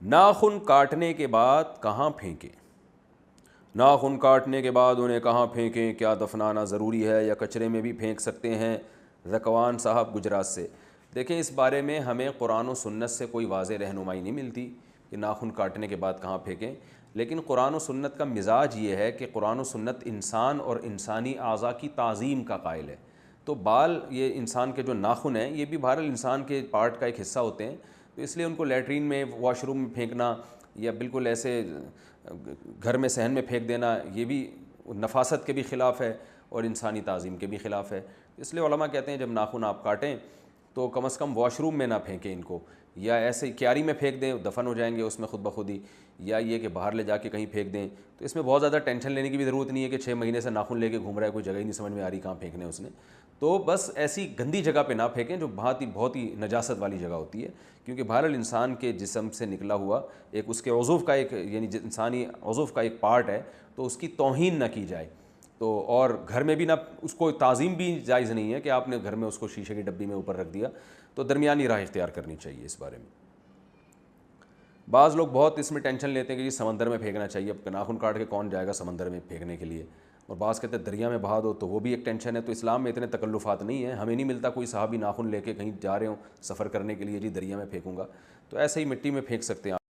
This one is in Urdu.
ناخن کاٹنے کے بعد کہاں پھینکیں؟ ناخن کاٹنے کے بعد انہیں کہاں پھینکیں؟ کیا دفنانا ضروری ہے یا کچرے میں بھی پھینک سکتے ہیں؟ ذکوان صاحب گجرات سے۔ دیکھیں اس بارے میں ہمیں قرآن و سنت سے کوئی واضح رہنمائی نہیں ملتی کہ ناخن کاٹنے کے بعد کہاں پھینکیں، لیکن قرآن و سنت کا مزاج یہ ہے کہ قرآن و سنت انسان اور انسانی اعضاء کی تعظیم کا قائل ہے۔ تو بال، یہ انسان کے جو ناخن ہیں، یہ بھی بہرحال انسان کے پارٹ کا ایک حصہ ہوتے ہیں، تو اس لیے ان کو لیٹرین میں، واش روم میں پھینکنا یا بالکل ایسے گھر میں صحن میں پھینک دینا، یہ بھی نفاست کے بھی خلاف ہے اور انسانی تعظیم کے بھی خلاف ہے۔ اس لیے علماء کہتے ہیں جب ناخن آپ کاٹیں تو کم از کم واش روم میں نہ پھینکیں ان کو، یا ایسے کیاری میں پھینک دیں، دفن ہو جائیں گے اس میں خود بخود ہی، یا یہ کہ باہر لے جا کے کہیں پھینک دیں۔ تو اس میں بہت زیادہ ٹینشن لینے کی بھی ضرورت نہیں ہے کہ 6 مہینے سے ناخن لے کے گھوم رہا ہے، کوئی جگہ ہی نہیں سمجھ میں آ رہی کہاں پھینکنے اس نے۔ تو بس ایسی گندی جگہ پہ نہ پھینکیں جو بہت ہی نجاست والی جگہ ہوتی ہے، کیونکہ بہرحال انسان کے جسم سے نکلا ہوا ایک اس کے عضو کا ایک، یعنی انسانی عضو کا ایک پارٹ ہے، تو اس کی توہین نہ کی جائے۔ تو اور گھر میں بھی نہ، اس کو تعظیم بھی جائز نہیں ہے کہ آپ نے گھر میں اس کو شیشے کی ڈبی میں اوپر رکھ دیا، تو درمیانی راہ اختیار کرنی چاہیے اس بارے میں۔ بعض لوگ بہت اس میں ٹینشن لیتے ہیں کہ جی سمندر میں پھینکنا چاہیے، اب ناخن کاٹ کے کون جائے گا سمندر میں پھینکنے کے لیے، اور بعض کہتے ہیں دریا میں بہا دو، تو وہ بھی ایک ٹینشن ہے۔ تو اسلام میں اتنے تکلفات نہیں ہیں، ہمیں نہیں ملتا کوئی صحابی ناخن لے کے کہیں جا رہے ہوں سفر کرنے کے لیے جی دریا میں پھینکوں گا، تو ایسے ہی مٹی میں پھینک سکتے ہیں۔